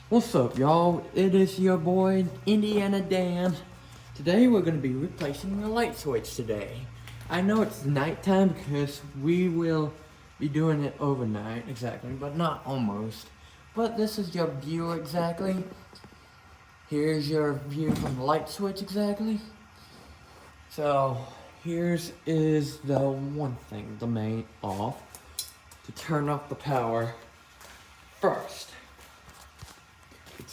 What's up, y'all? It is your boy, Indiana Dan. Today we're going to be replacing the light switch today. I know it's nighttime because we will be doing it overnight, exactly, but not almost. But this is your view exactly. Here's your view from the light switch exactly. So, here's is the one thing, the main off, to turn off the power first.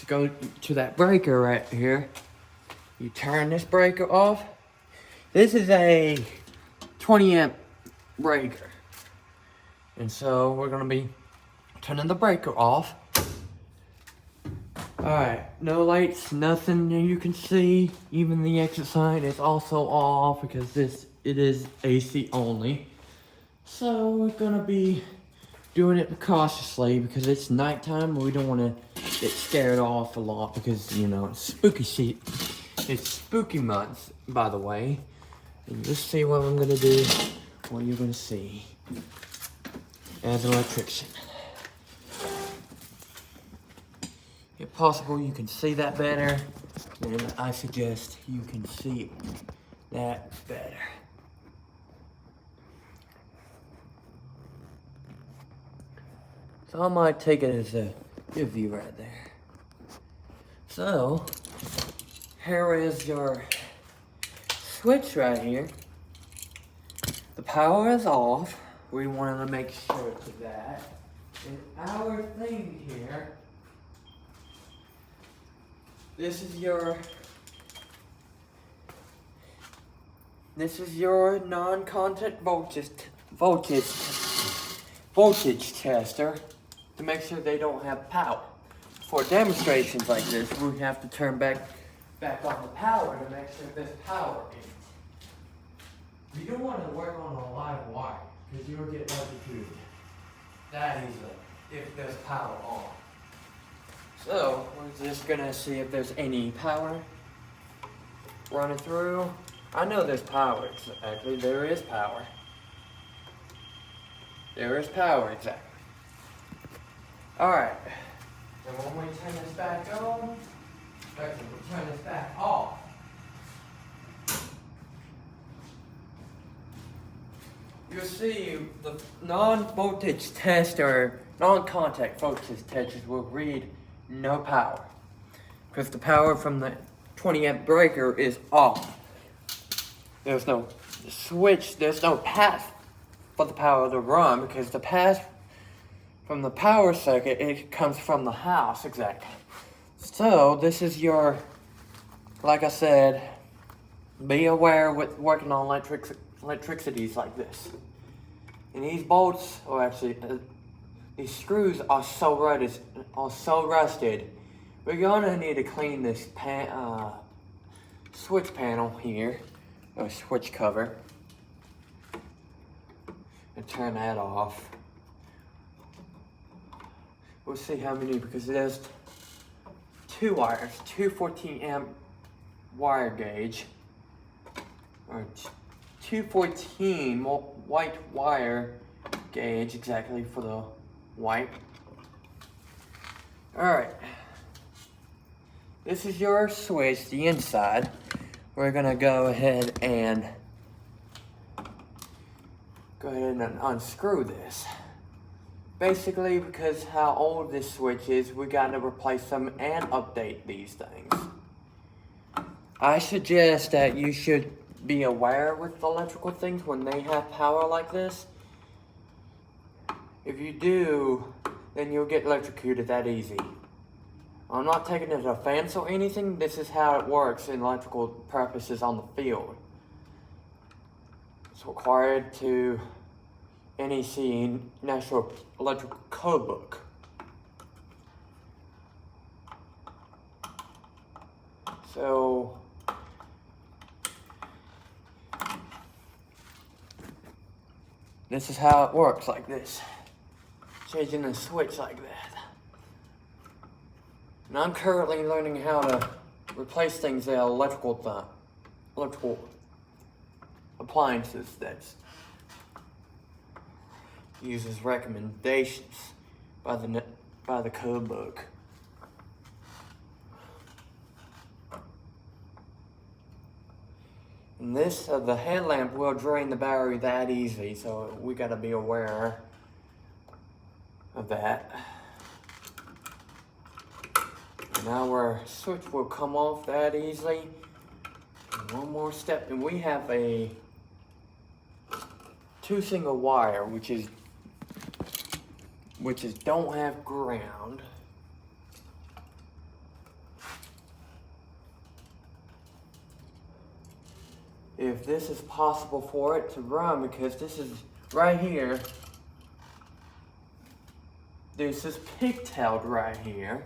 To go to that breaker right here, you turn this breaker off. This is a 20 amp breaker, and so we're gonna be turning the breaker off. Alright, no lights, nothing you can see. Even the exit sign is also off because it is AC only. So we're gonna be doing it cautiously because it's nighttime and we don't want to get scared off a lot because, you know, it's spooky months, by the way. And just see what I'm gonna do, what you're gonna see as an electrician. If possible, you can see that better, then I suggest you can see that better. So I might take it as a good view right there. So, here is your switch right here. The power is off. We wanted to make sure of that. And our thing here, this is your non-contact voltage tester to make sure they don't have power. For demonstrations like this, we have to turn back on the power to make sure there's power in it. You don't want to work on a live wire because you'll get electrocuted that easily if there's power on. So we're just gonna see if there's any power running through. I know there's power, actually. There is power. There is power, exactly. Alright. So when we turn this back on, actually we'll turn this back off. You'll see the non-voltage tester, non-contact voltage testers will read no power. Because the power from the 20 amp breaker is off. There's no switch, there's no path for the power to run because the path from the power circuit, it comes from the house, exactly. So this is your, like I said, be aware with working on electricities like this. And these bolts, or actually, these screws are so rusted. We're gonna need to clean this switch panel here, or switch cover, and turn that off. We'll see how many, because there's two wires, two 14 amp wire gauge, or 214 white wire gauge, exactly for the white. Alright, this is your switch, the inside. We're gonna go ahead and unscrew this. Basically, because how old this switch is, we gotta replace them and update these things. I suggest that you should be aware with electrical things when they have power like this. If you do, then you'll get electrocuted that easy. I'm not taking it as offense or anything, this is how it works in electrical purposes on the field. It's required to NEC, National Electrical Code Book. So, this is how it works, like this. Changing the switch like that. And I'm currently learning how to replace things that are electrical appliances that uses recommendations by the code book. And this, the headlamp will drain the battery that easy, so we gotta be aware of that. Now our switch will come off that easily. And one more step, and we have a 2 single wire, which is don't have ground. If this is possible for it to run, because this is right here. This is pigtailed right here.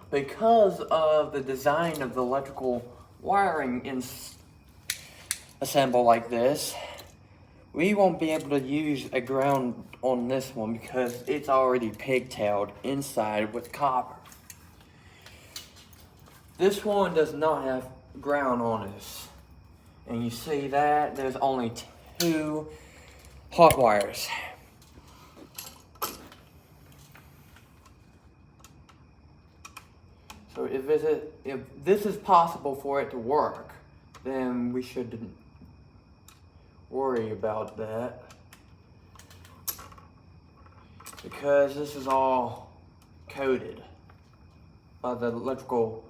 Because of the design of the electrical wiring assemble like this, we won't be able to use a ground on this one because it's already pigtailed inside with copper. This one does not have ground on this. And you see that there's only 2 hot wires. So if this is possible for it to work, then we shouldn't worry about that. Because this is all coded by the electrical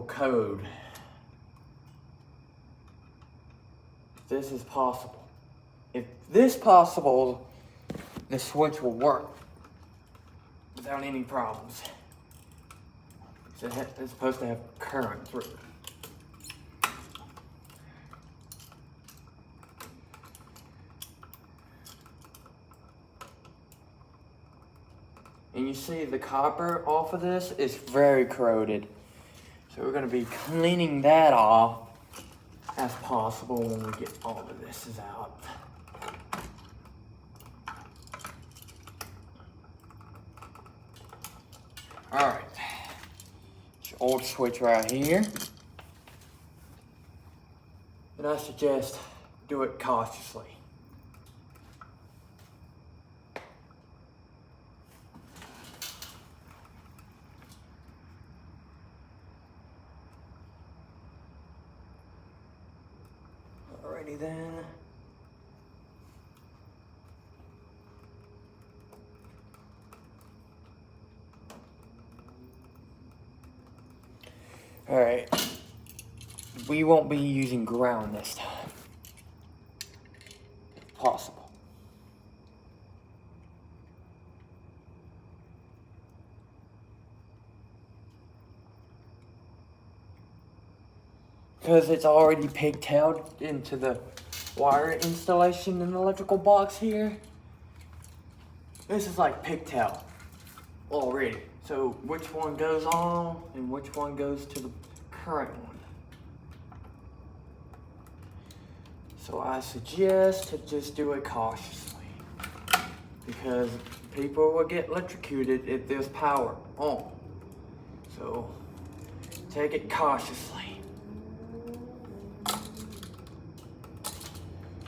code. This is possible. If this is possible, the switch will work without any problems. It's supposed to have current through. And you see the copper off of this is very corroded. So we're going to be cleaning that off as possible when we get all of this out. Alright. Old switch right here, and I suggest do it cautiously. Alrighty then. Alright, we won't be using ground this time. Possible. Because it's already pigtailed into the wire installation in the electrical box here. This is like pigtail already. So which one goes on and which one goes to the current one. So I suggest to just do it cautiously, because people will get electrocuted if there's power on. So take it cautiously.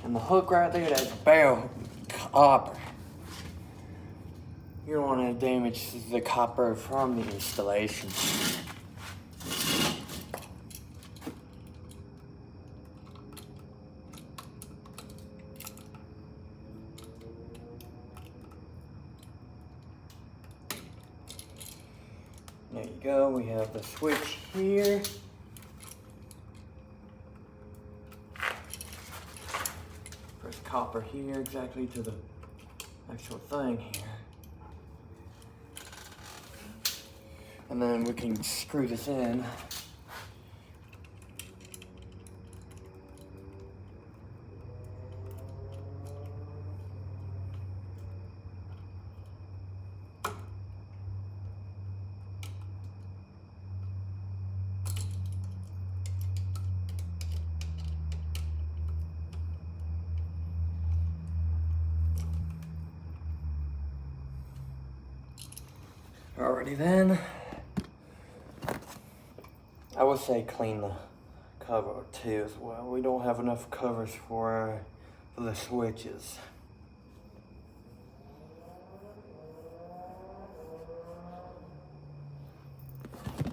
And the hook right there, that's bare copper. You don't want to damage the copper from the installation. There you go, we have the switch here. First copper here, exactly to the actual thing here. And then we can screw this in. Alrighty then. I would say clean the cover too as well. We don't have enough covers for the switches.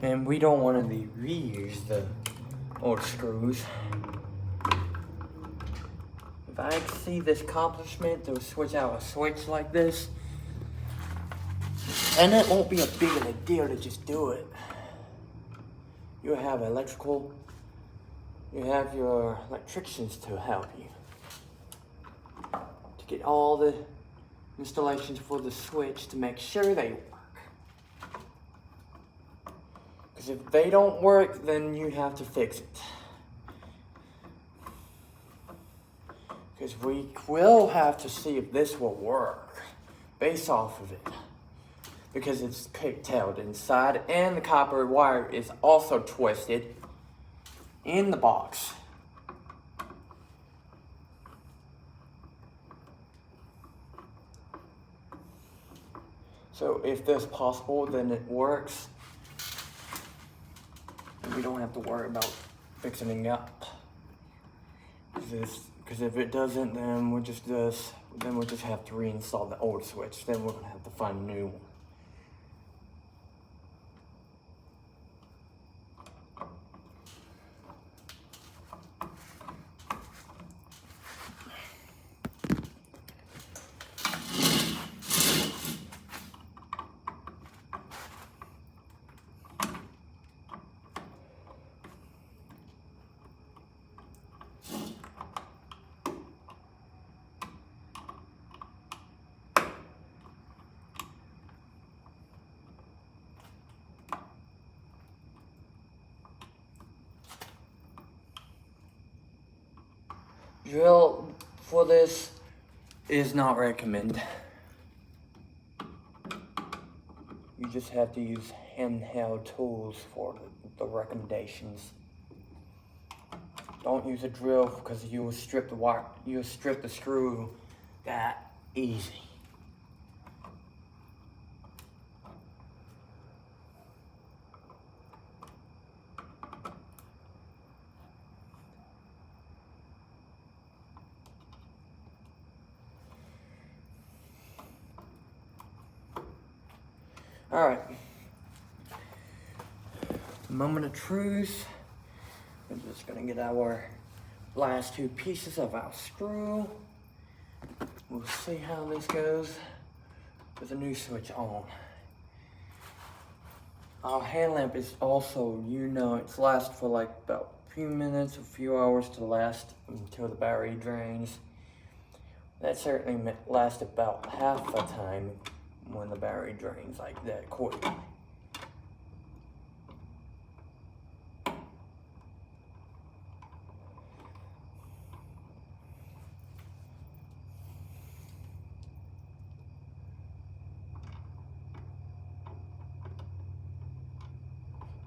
And we don't want to reuse the old screws. If I see this accomplishment to switch out a switch like this, and it won't be a big of a deal to just do it. You have electrical, you have your electricians to help you to get all the installations for the switch to make sure they work. Because if they don't work, then you have to fix it. Because we will have to see if this will work based off of it. Because it's pigtailed inside and the copper wire is also twisted in the box. So if this is possible, then it works. And we don't have to worry about fixing it up. Because if it doesn't, then we'll just have to reinstall the old switch. Then we're gonna have to find a new one. Drill for this is not recommended. You just have to use handheld tools for the recommendations. Don't use a drill because you will strip the wire. You'll strip the screw that easy. All right, moment of truth. We're just gonna get our last two pieces of our screw. We'll see how this goes with the new switch on. Our hand lamp is also, it's lasts for like about a few minutes, a few hours to last until the battery drains. That certainly lasts about half the time when the battery drains like that quickly.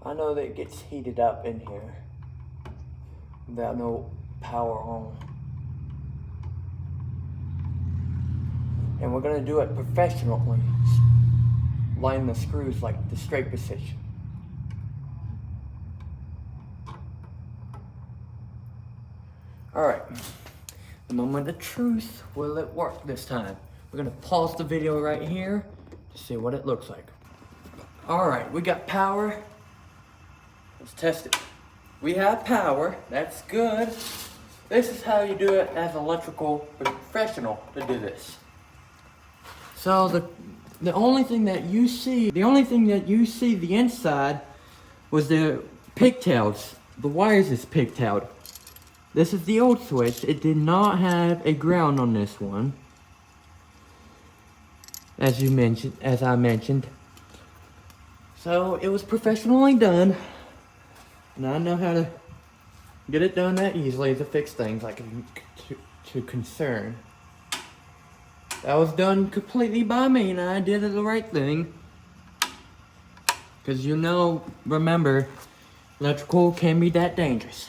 I know that it gets heated up in here without no power on. And we're gonna do it professionally. Line the screws like the straight position. All right, the moment of truth. Will it work this time? We're gonna pause the video right here to see what it looks like. All right, we got power. Let's test it. We have power, that's good. This is how you do it as an electrical professional to do this. So the only thing that you see the inside was the pigtails. The wires is pigtailed. This is the old switch. It did not have a ground on this one. As I mentioned. So it was professionally done. And I know how to get it done that easily to fix things like to concern. That was done completely by me, and I did the right thing. Because remember, electrical can be that dangerous.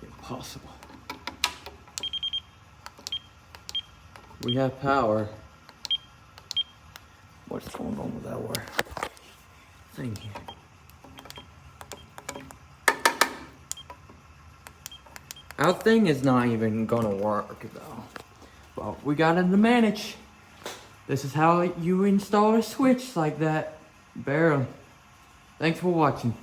Impossible. We have power. What's going on with our thing here? Our thing is not even gonna work though. But we got it to manage. This is how you install a switch like that. Barely. Thanks for watching.